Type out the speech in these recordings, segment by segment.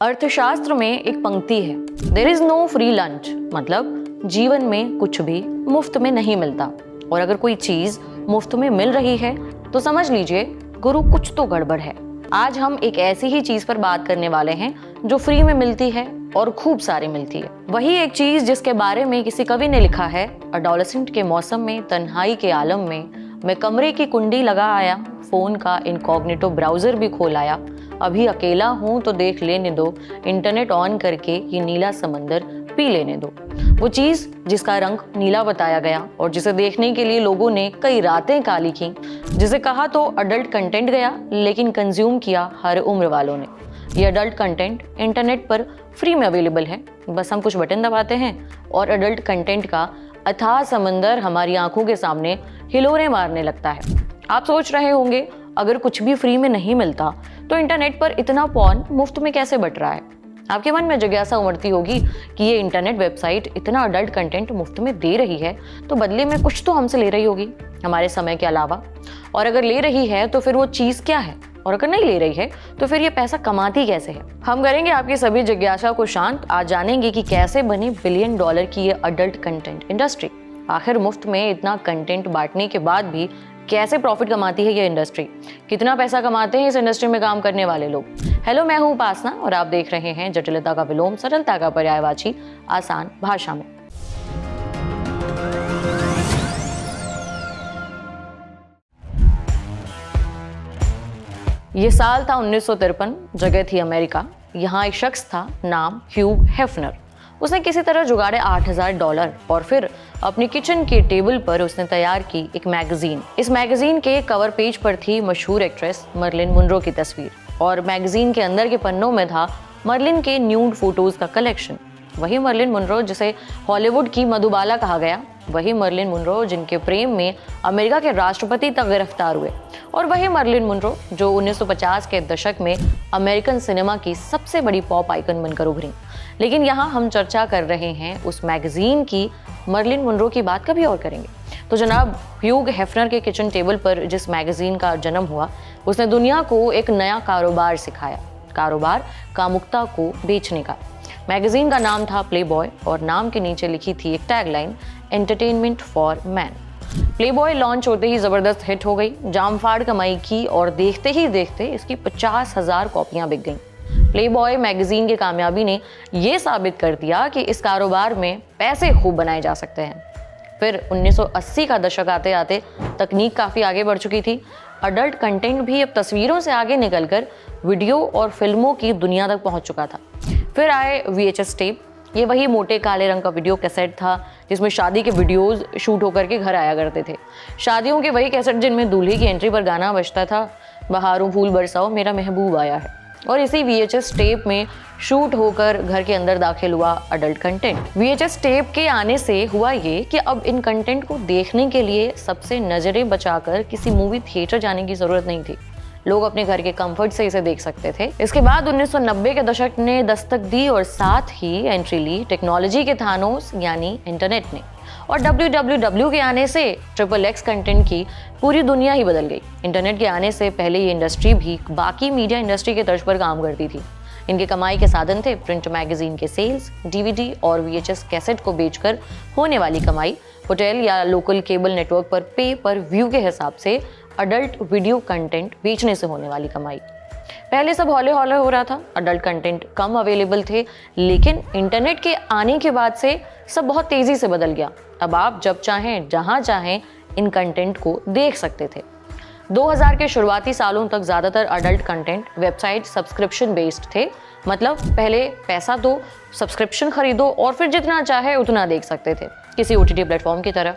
अर्थशास्त्र में एक पंक्ति है, there is no free lunch, मतलब जीवन में कुछ भी मुफ्त में नहीं मिलता। और अगर कोई चीज मुफ्त में मिल रही है तो समझ लीजिए गुरु कुछ तो गड़बड़ है। आज हम एक ऐसी ही चीज पर बात करने वाले हैं जो फ्री में मिलती है और खूब सारी मिलती है। वही एक चीज जिसके बारे में किसी कवि ने लिखा है, अडोलेसेंट के मौसम में तन्हाई के आलम में मैं कमरे की कुंडी लगा आया, फोन का इनकॉग्निटो ब्राउजर भी खोल आया, अभी अकेला हूं तो देख लेने दो, इंटरनेट ऑन करके ये नीला समंदर पी लेने दो। वो चीज जिसका रंग नीला बताया गया और जिसे देखने के लिए लोगों ने कई रातें काली की, जिसे कहा तो अडल्ट कंटेंट गया लेकिन कंज्यूम किया हर उम्र वालों ने। ये अडल्ट कंटेंट इंटरनेट पर फ्री में अवेलेबल है, बस हम कुछ बटन दबाते हैं और अडल्ट कंटेंट का अथाह समंदर हमारी आंखों के सामने हिलोरे मारने लगता है। आप सोच रहे होंगे अगर कुछ भी फ्री में नहीं मिलता तो इंटरनेट पर इतना पॉर्न मुफ्त में कैसे बट रहा है। आपके मन में जिज्ञासा उमड़ती होगी कि ये इंटरनेट वेबसाइट इतना अडल्ट कंटेंट मुफ्त में दे रही है तो बदले में कुछ तो हमसे ले रही होगी, हमारे समय के अलावा। और अगर ले रही है तो फिर वो चीज क्या है, और अगर नहीं ले रही है तो फिर ये पैसा कमाती कैसे है। हम करेंगे आपकी सभी जिज्ञासा को शांत। आज जानेंगे कि कैसे बनी $1 बिलियन की ये अडल्ट कंटेंट इंडस्ट्री। आखिर मुफ्त में इतना कंटेंट बांटने के बाद भी कैसे प्रॉफिट कमाती है ये इंडस्ट्री, कितना पैसा कमाते हैं इस इंडस्ट्री में काम करने वाले लोग। हेलो, मैं हूं उपासना और आप देख रहे हैं जटिलता का विलोम, सरलता का पर्यायवाची, आसान भाषा में। ये साल था 1953, जगह थी अमेरिका। यहाँ एक शख्स था, नाम ह्यूग हेफनर। उसने किसी तरह जुगाड़े $8,000 और फिर अपनी किचन के टेबल पर उसने तैयार की एक मैगजीन। इस मैगजीन के कवर पेज पर थी मशहूर एक्ट्रेस मर्लिन मुनरो की तस्वीर और मैगजीन के अंदर के पन्नों में था मर्लिन के न्यूड फोटोज का कलेक्शन। वही मर्लिन मुनरो जिसे हॉलीवुड की मधुबाला कहा गया, वही मर्लिन मुनरो जिनके प्रेम में अमेरिका के राष्ट्रपति तक गिरफ्तार हुए, और वही मर्लिन मुनरो जो 1950 के दशक में अमेरिकन सिनेमा की सबसे बड़ी पॉप आइकन बनकर उभरी। लेकिन यहाँ हम चर्चा कर रहे हैं उस मैगजीन की, मर्लिन मुनरो की बात कभी और करेंगे। तो जनाब, ह्यूग हेफनर के किचन टेबल पर जिस मैगजीन का जन्म हुआ उसने दुनिया को एक नया कारोबार सिखाया, कारोबार कामुकता को बेचने का। मैगजीन का नाम था प्लेबॉय और नाम के नीचे लिखी थी एक tagline, entertainment for man. Playboy launch होते ही जबरदस्त हिट हो गई, जामफाड़ कमाई की और देखते ही देखते इसकी 50,000 कॉपियां बिक गईं। प्लेबॉय मैगजीन की कामयाबी ने यह साबित कर दिया कि इस कारोबार में पैसे खूब बनाए जा सकते हैं। फिर 1980 का दशक आते आते तकनीक काफ़ी आगे बढ़ चुकी थी। अडल्ट कंटेंट भी अब तस्वीरों से आगे निकलकर वीडियो और फिल्मों की दुनिया तक पहुंच चुका था। फिर आए VHS टेप। ये वही मोटे काले रंग का वीडियो कैसेट था जिसमें शादी के वीडियोस शूट होकर के घर आया करते थे। शादियों के वही कैसेट जिनमें दूल्हे की एंट्री पर गाना बजता था, बहारों फूल बरसाओ मेरा महबूब आया है। और इसी VHS टेप में शूट होकर घर के अंदर दाखिल हुआ अडल्ट कंटेंट। VHS टेप के आने से हुआ ये कि अब इन कंटेंट को देखने के लिए सबसे नजरें बचाकर किसी मूवी थिएटर जाने की जरूरत नहीं थी। लोग अपने घर के कंफर्ट से इसे देख सकते थे। इसके बाद 1990 के दशक ने दस्तक दी और साथ ही एंट्री ली टेक्नोलॉजी के थानोस यानी इंटरनेट ने। और WWW के आने से XXX कंटेंट की पूरी दुनिया ही बदल गई। इंटरनेट के आने से पहले ये इंडस्ट्री भी बाकी मीडिया इंडस्ट्री के तर्ज पर काम करती थी। इनके कमाई के साधन थे प्रिंट मैगजीन के सेल्स, DVD और VHS कैसेट को बेचकर होने वाली कमाई, होटल या लोकल केबल नेटवर्क पर पे पर व्यू के हिसाब से अडल्ट वीडियो कंटेंट बेचने से होने वाली कमाई। पहले सब हौले हौले हो रहा था, अडल्ट कंटेंट कम अवेलेबल थे, लेकिन इंटरनेट के आने के बाद से सब बहुत तेजी से बदल गया। अब आप जब चाहें जहां चाहें इन कंटेंट को देख सकते थे। 2000 के शुरुआती सालों तक ज्यादातर adult content website subscription based थे, मतलब पहले पैसा दो, सब्सक्रिप्शन खरीदो और फिर जितना चाहे उतना देख सकते थे, किसी OTT प्लेटफॉर्म की तरह।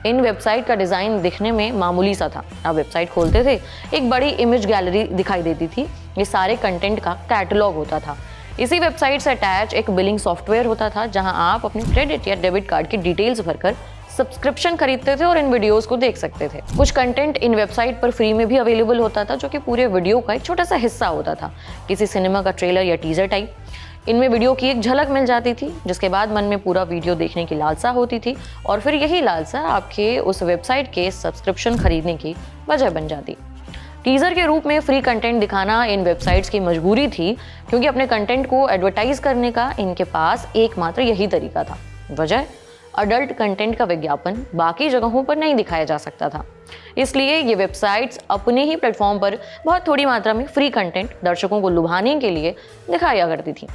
इन वेबसाइट का डिज़ाइन दिखने में मामूली सा था। आप वेबसाइट खोलते थे, एक बड़ी इमेज गैलरी दिखाई देती थी, ये सारे कंटेंट का कैटलॉग होता था। इसी वेबसाइट से अटैच एक बिलिंग सॉफ्टवेयर होता था जहां आप अपने क्रेडिट या डेबिट कार्ड की डिटेल्स भरकर सब्सक्रिप्शन खरीदते थे और इन वीडियोस को देख सकते थे। कुछ कंटेंट इन वेबसाइट पर फ्री में भी अवेलेबल होता था जो कि पूरे वीडियो का एक छोटा सा हिस्सा होता था, किसी सिनेमा का ट्रेलर या टीजर टाइप। इनमें वीडियो की एक झलक मिल जाती थी जिसके बाद मन में पूरा वीडियो देखने की लालसा होती थी और फिर यही लालसा आपके उस वेबसाइट के सब्सक्रिप्शन खरीदने की वजह बन जाती। टीजर के रूप में फ्री कंटेंट दिखाना इन वेबसाइट्स की मजबूरी थी, क्योंकि अपने कंटेंट को एडवर्टाइज करने का इनके पास एकमात्र यही तरीका था। वजह, अडल्ट कंटेंट का विज्ञापन बाकी जगहों पर नहीं दिखाया जा सकता था। इसलिए ये वेबसाइट्स अपने ही प्लेटफॉर्म पर बहुत थोड़ी मात्रा में फ्री कंटेंट दर्शकों को लुभाने के लिए दिखाया करती थी।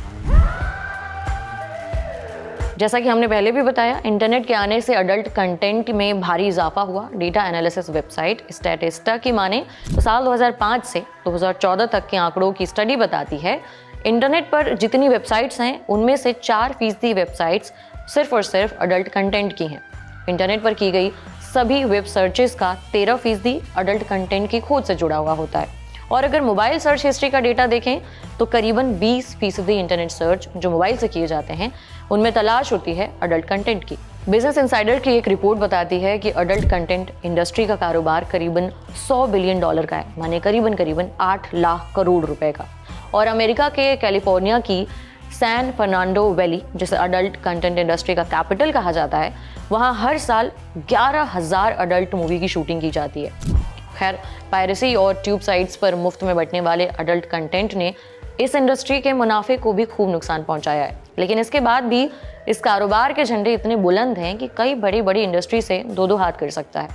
जैसा कि हमने पहले भी बताया, इंटरनेट के आने से अडल्ट कंटेंट में भारी इजाफा हुआ। डेटा एनालिसिस वेबसाइट स्टैटिस्टा की माने तो साल 2005 से 2014 तक के आंकड़ों की स्टडी बताती है, इंटरनेट पर जितनी वेबसाइट्स हैं उनमें से 4% वेबसाइट्स सिर्फ और सिर्फ अडल्ट कंटेंट की हैं। इंटरनेट पर की गई सभी वेब सर्चेस का 13% अडल्ट कंटेंट की खोज से जुड़ा हुआ होता है। और अगर मोबाइल सर्च हिस्ट्री का डेटा देखें तो करीबन 20% इंटरनेट सर्च जो मोबाइल से किए जाते हैं उनमें तलाश होती है अडल्ट कंटेंट की। बिजनेस इनसाइडर की एक रिपोर्ट बताती है कि अडल्ट कंटेंट इंडस्ट्री का कारोबार करीबन $100 बिलियन का है, माने करीबन 8 लाख करोड़ रुपए का। और अमेरिका के कैलिफोर्निया की सैन फर्नांडो वैली, जिसे अडल्ट कंटेंट इंडस्ट्री का कैपिटल कहा जाता है, वहाँ हर साल 11,000 अडल्ट मूवी की शूटिंग की जाती है। खैर, पायरेसी और ट्यूब साइट्स पर मुफ्त में बंटने वाले अडल्ट कंटेंट ने इस इंडस्ट्री के मुनाफे को भी खूब नुकसान पहुंचाया है। लेकिन इसके बाद भी इस कारोबार के झंडे इतने बुलंद हैं कि कई बड़ी इंडस्ट्री से दो हाथ कर सकता है।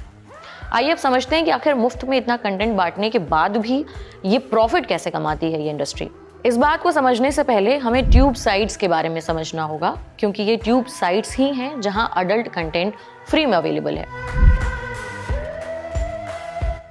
आइए अब समझते हैं कि आखिर मुफ्त में इतना कंटेंट बांटने के बाद भी ये प्रॉफिट कैसे कमाती है ये इंडस्ट्री। इस बात को समझने से पहले हमें ट्यूब साइट्स के बारे में समझना होगा, क्योंकि ये ट्यूब साइट्स ही हैं जहां अडल्ट कंटेंट फ्री में अवेलेबल है।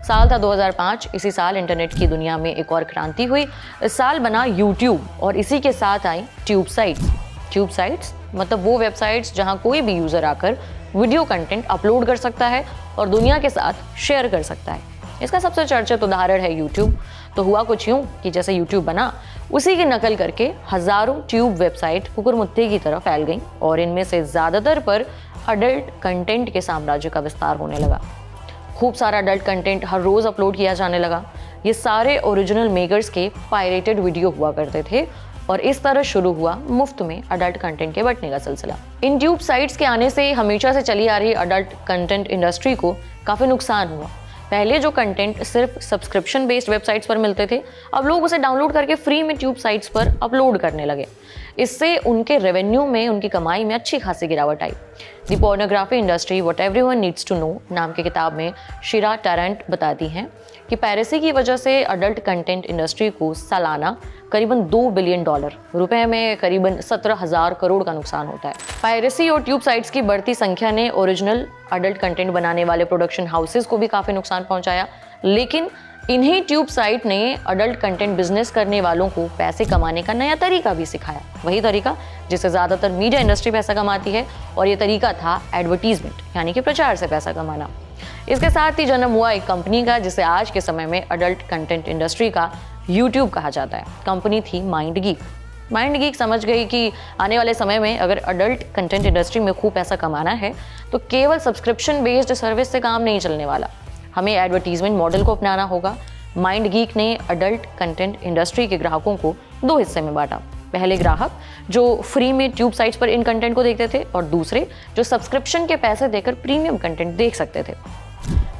साल था 2005। इसी साल इंटरनेट की दुनिया में एक और क्रांति हुई। इस साल बना यूट्यूब और इसी के साथ आई ट्यूब साइट्स। ट्यूब साइट्स मतलब वो वेबसाइट्स जहां कोई भी यूजर आकर वीडियो कंटेंट अपलोड कर सकता है और दुनिया के साथ शेयर कर सकता है। इसका सबसे चर्चित उदाहरण है यूट्यूब। तो हुआ कुछ यूं कि जैसे यूट्यूब बना, उसी की नकल करके हजारों ट्यूब वेबसाइट कुकुरमुत्ते की तरह फैल गईं और इनमें से ज्यादातर पर अडल्ट कंटेंट के साम्राज्य का विस्तार होने लगा। खूब सारा अडल्ट कंटेंट हर रोज अपलोड किया जाने लगा। ये सारे ओरिजिनल मेकर्स के पायरेटेड वीडियो हुआ करते थे और इस तरह शुरू हुआ मुफ्त में अडल्ट कंटेंट के बंटने का सिलसिला। इन ट्यूब साइट्स के आने से हमेशा से चली आ रही अडल्ट कंटेंट इंडस्ट्री को काफी नुकसान हुआ। पहले जो कंटेंट सिर्फ सब्सक्रिप्शन बेस्ड वेबसाइट्स पर मिलते थे, अब लोग उसे डाउनलोड करके फ्री में ट्यूब साइट्स पर अपलोड करने लगे। इससे उनके रेवेन्यू में, उनकी कमाई में अच्छी खासी गिरावट आई। The pornography industry what everyone needs to know नाम की किताब में शिरा टैरेंट बताती हैं कि पायरेसी की वजह से अडल्ट कंटेंट इंडस्ट्री को सालाना करीबन $2 बिलियन रुपए में करीबन 17,000 करोड़ का नुकसान होता है। पायरेसी और ट्यूब साइट्स की बढ़ती संख्या ने ओरिजिनल अडल्ट कंटेंट बनाने वाले प्रोडक्शन हाउसेस को भी काफी नुकसान पहुंचाया। लेकिन इन्हीं ट्यूब साइट ने अडल्ट कंटेंट बिजनेस करने वालों को पैसे कमाने का नया तरीका भी सिखाया। वही तरीका जिससे ज्यादातर मीडिया इंडस्ट्री पैसा कमाती है, और ये तरीका था एडवर्टीजमेंट, यानी कि प्रचार से पैसा कमाना। इसके साथ ही जन्म हुआ एक कंपनी का, जिसे आज के समय में अडल्ट कंटेंट इंडस्ट्री का यूट्यूब कहा जाता है। कंपनी थी माइंड गीक। माइंड गीक समझ गई कि आने वाले समय में अगर अडल्ट कंटेंट इंडस्ट्री में खूब पैसा कमाना है तो केवल सब्सक्रिप्शन बेस्ड सर्विस से काम नहीं चलने वाला, हमें एडवर्टीजमेंट मॉडल को अपनाना होगा। माइंड गीक ने अडल्ट कंटेंट इंडस्ट्री के ग्राहकों को 2 हिस्से में बांटा। पहले ग्राहक जो फ्री में ट्यूब साइट्स पर इन कंटेंट को देखते थे, और दूसरे जो सब्सक्रिप्शन के पैसे देकर प्रीमियम कंटेंट देख सकते थे।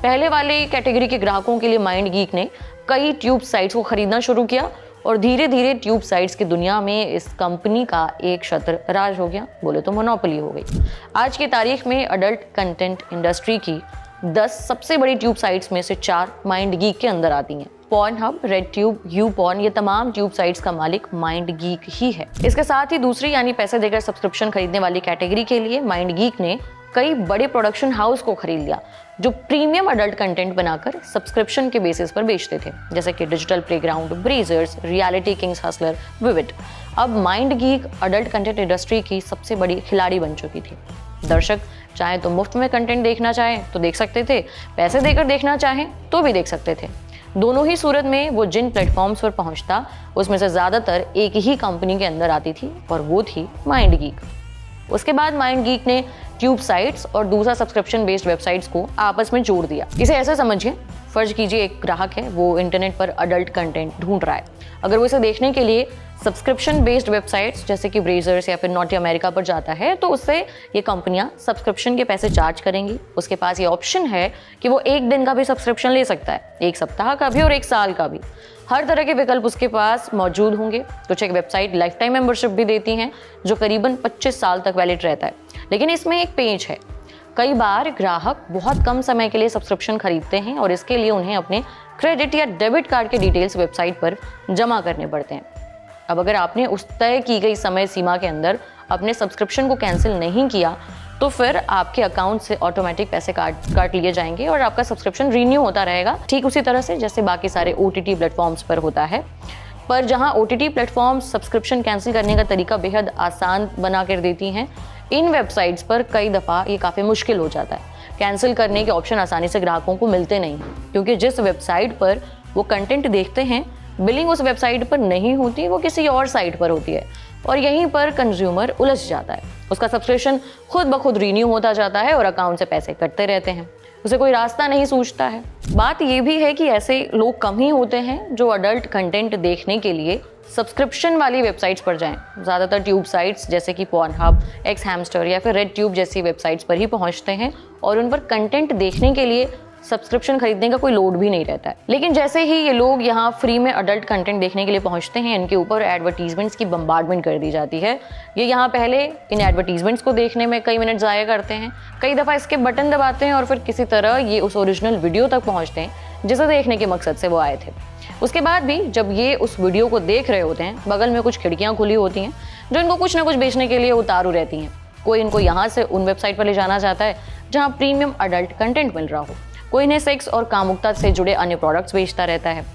पहले वाले कैटेगरी के ग्राहकों के लिए माइंड गीक ने कई ट्यूब साइट्स को खरीदना शुरू किया और धीरे धीरे ट्यूब साइट्स की दुनिया में इस कंपनी का एक छत्र राज हो गया, बोले तो मोनोपोली हो गई। आज की तारीख में अडल्ट कंटेंट इंडस्ट्री की 10 सबसे बड़ी ट्यूब साइट्स में से 4 माइंड गीक के अंदर आती हैं। Pornhub, red tube, you porn, ये तमाम ट्यूब साइट्स का मालिक माइंड गीक ही है। इसके साथ ही दूसरी यानी पैसे देकर सब्सक्रिप्शन खरीदने वाली कैटेगरी के लिए माइंड गीक ने कई बड़े प्रोडक्शन हाउस को खरीद लिया जो प्रीमियम अडल्ट कंटेंट बनाकर सब्सक्रिप्शन के बेसिस पर बेचते थे, जैसे कि Digital Playground, Brazzers, Reality Kings, Hustler, Vivid. अब MindGeek adult content industry की सबसे बड़ी खिलाड़ी बन चुकी थी। दर्शक चाहे तो मुफ्त में कंटेंट देखना चाहें तो देख सकते थे, पैसे देकर देखना चाहें तो भी देख सकते थे। दोनों ही सूरत में वो जिन प्लेटफॉर्म्स पर पहुंचता उसमें से ज्यादातर एक ही कंपनी के अंदर आती थी, और वो थी माइंड गीक। उसके बाद माइंड गीक ने ट्यूब साइट्स और दूसरा सब्सक्रिप्शन बेस्ड वेबसाइट्स को आपस में जोड़ दिया। इसे ऐसे समझिए, फर्ज कीजिए एक ग्राहक है, वो इंटरनेट पर अडल्ट कंटेंट ढूंढ रहा है। अगर वो इसे देखने के लिए सब्सक्रिप्शन बेस्ड वेबसाइट्स जैसे कि ब्रेजर्स या फिर नॉटी अमेरिका पर जाता है तो उससे ये कंपनियां सब्सक्रिप्शन के पैसे चार्ज करेंगी। उसके पास ये ऑप्शन है कि वो 1 दिन का भी सब्सक्रिप्शन ले सकता है, 1 सप्ताह का भी और 1 साल का भी। हर तरह के विकल्प उसके पास मौजूद होंगे। कुछ एक वेबसाइट लाइफ टाइम मेंबरशिप भी देती हैं जो करीबन 25 साल तक वैलिड रहता है। लेकिन इसमें एक पेंच है, कई बार ग्राहक बहुत कम समय के लिए सब्सक्रिप्शन खरीदते हैं और इसके लिए उन्हें अपने क्रेडिट या डेबिट कार्ड के डिटेल्स वेबसाइट पर जमा करने पड़ते हैं। अब अगर आपने उस तय की गई समय सीमा के अंदर अपने सब्सक्रिप्शन को कैंसिल नहीं किया तो फिर आपके अकाउंट से ऑटोमेटिक पैसे काट लिए जाएंगे और आपका सब्सक्रिप्शन रीन्यू होता रहेगा, ठीक उसी तरह से जैसे बाकी सारे OTT प्लेटफॉर्म्स पर होता है। पर जहां OTT प्लेटफॉर्म सब्सक्रिप्शन कैंसिल करने का तरीका बेहद आसान बना कर देती हैं, इन वेबसाइट्स पर कई दफ़ा ये काफ़ी मुश्किल हो जाता है। कैंसिल करने के ऑप्शन आसानी से ग्राहकों को मिलते नहीं, क्योंकि जिस वेबसाइट पर वो कंटेंट देखते हैं बिलिंग उस वेबसाइट पर नहीं होती, वो किसी और साइट पर होती है और यहीं पर कंज्यूमर उलझ जाता है। उसका सब्सक्रिप्शन खुद ब खुद रीन्यू होता जाता है और अकाउंट से पैसे कटते रहते हैं, उसे कोई रास्ता नहीं सूझता है। बात ये भी है कि ऐसे लोग कम ही होते हैं जो अडल्ट कंटेंट देखने के लिए सब्सक्रिप्शन वाली वेबसाइट्स पर जाएं। ज़्यादातर ट्यूब साइट्स जैसे कि पॉर्नहब, एक्स हैमस्टर या फिर रेड ट्यूब जैसी वेबसाइट्स पर ही पहुंचते हैं और उन पर कंटेंट देखने के लिए सब्सक्रिप्शन खरीदने का कोई लोड भी नहीं रहता है। लेकिन जैसे ही ये लोग यहाँ फ्री में अडल्ट कंटेंट देखने के लिए पहुँचते हैं, इनके ऊपर एडवर्टीजमेंट्स की बम्बार्डमेंट कर दी जाती है। ये यहाँ पहले इन एडवर्टीजमेंट्स को देखने में कई मिनट ज़ाया करते हैं, कई दफ़ा इसके बटन दबाते हैं और फिर किसी तरह ये उस ओरिजिनल वीडियो तक पहुँचते हैं जिसे देखने के मकसद से वो आए थे। उसके बाद भी जब ये उस वीडियो को देख रहे होते हैं, बगल में कुछ खिड़कियाँ खुली होती हैं जो इनको कुछ ना कुछ बेचने के लिए उतारू रहती हैं। कोई इनको यहाँ से उन वेबसाइट पर ले जाना चाहता है जहाँ प्रीमियम अडल्ट कंटेंट मिल रहा हो, कोई इन्हें सेक्स और कामुकता से जुड़े अन्य प्रोडक्ट्स बेचता रहता है,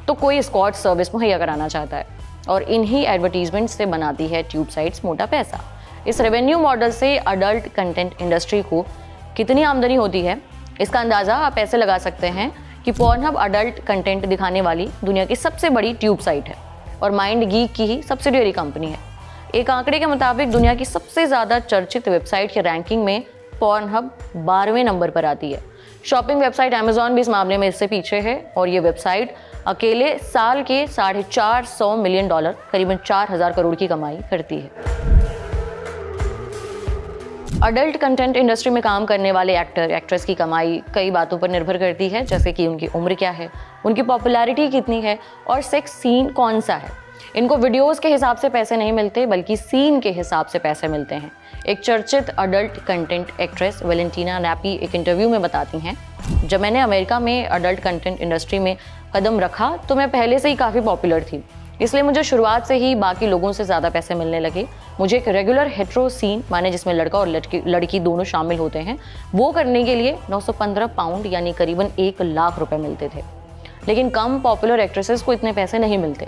तो कोई एस्कॉर्ट सर्विस मुहैया कराना चाहता है और इन्हीं एडवर्टीजमेंट से बनाती है ट्यूब साइट्स मोटा पैसा। इस रेवेन्यू मॉडल से अडल्ट कंटेंट इंडस्ट्री को कितनी आमदनी होती है, इसका अंदाज़ा आप ऐसे लगा सकते हैं कि पॉर्नहब अडल्ट कंटेंट दिखाने वाली दुनिया की सबसे बड़ी ट्यूब साइट है और माइंड गीक की ही सब्सिडियरी कंपनी है। एक आंकड़े के मुताबिक दुनिया की सबसे ज़्यादा चर्चित वेबसाइट की रैंकिंग में पॉर्नहब 12वें नंबर पर आती है। शॉपिंग वेबसाइट अमेजॉन भी इस मामले में इससे पीछे है और ये वेबसाइट अकेले साल के $450 मिलियन, करीबन 4000 करोड़ की कमाई करती है। अडल्ट कंटेंट इंडस्ट्री में काम करने वाले एक्टर एक्ट्रेस की कमाई कई बातों पर निर्भर करती है, जैसे कि उनकी उम्र क्या है, उनकी पॉपुलैरिटी कितनी है और सेक्स सीन कौन सा है। इनको वीडियोस के हिसाब से पैसे नहीं मिलते बल्कि सीन के हिसाब से पैसे मिलते हैं। एक चर्चित adult content actress Valentina nappy एक इंटरव्यू में बताती हैं, जब मैंने अमेरिका में अडल्ट कंटेंट इंडस्ट्री में कदम रखा तो मैं पहले से ही काफ़ी पॉपुलर थी, इसलिए मुझे शुरुआत से ही बाकी लोगों से ज़्यादा पैसे मिलने लगे। मुझे एक रेगुलर हेट्रो सीन, माने जिसमें लड़का और लड़की दोनों शामिल होते हैं, वो करने के लिए 915 पाउंड यानी करीबन 1 लाख रुपए मिलते थे। लेकिन कम पॉपुलर एक्ट्रेसेस को इतने पैसे नहीं मिलते।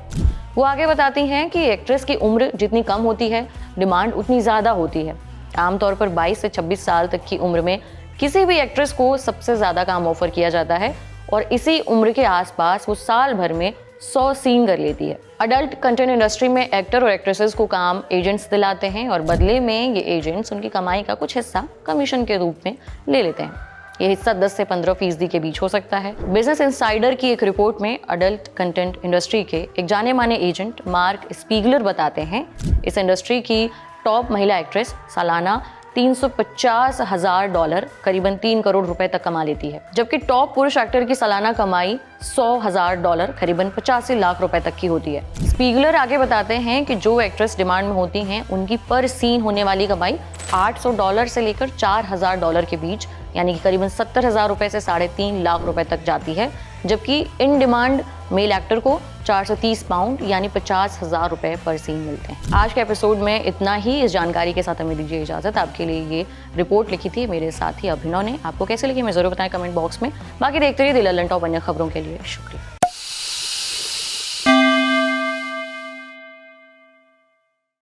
वो आगे बताती हैं कि एक्ट्रेस की उम्र जितनी कम होती है, डिमांड उतनी ज़्यादा होती है। आमतौर पर 22 से 26 साल तक की उम्र में किसी भी एक्ट्रेस को सबसे ज़्यादा काम ऑफर किया जाता है और इसी उम्र के आसपास वो साल भर में 100 सीन कर लेती है। अडल्ट कंटेंट इंडस्ट्री में एक्टर और एक्ट्रेसेस को काम एजेंट्स दिलाते हैं और बदले में ये एजेंट्स उनकी कमाई का कुछ हिस्सा कमीशन के रूप में ले लेते हैं। ये हिस्सा 10 से 15% के बीच हो सकता है। बिजनेस इनसाइडर की एक रिपोर्ट में अडल्ट कंटेंट इंडस्ट्री के एक जाने माने एजेंट मार्क स्पीगलर बताते हैं, इस इंडस्ट्री की टॉप महिला एक्ट्रेस सालाना $350,000 करीबन 3 करोड़ रुपए तक कमा लेती है, जबकि टॉप पुरुष एक्टर की सालाना कमाई $100,000 करीबन 85 लाख रुपए तक की होती है। स्पीगलर आगे बताते हैं कि जो एक्ट्रेस डिमांड में होती हैं उनकी पर सीन होने वाली कमाई $800 से लेकर $4,000 के बीच यानी कि करीबन 70,000 रुपए से 3.5 लाख रुपए तक जाती है, जबकि इन डिमांड मेल एक्टर को 430 पाउंड यानी 50,000 रुपए पर सीन मिलते हैं। आज के एपिसोड में इतना ही। इस जानकारी के साथ हमें दीजिए इजाजत। आपके लिए ये रिपोर्ट लिखी थी मेरे साथी अभिनव ने। आपको कैसे लगी मैं जरूर बताएं कमेंट बॉक्स में। बाकी देखते रहिए द लल्लन टॉप अन्य खबरों के लिए। शुक्रिया।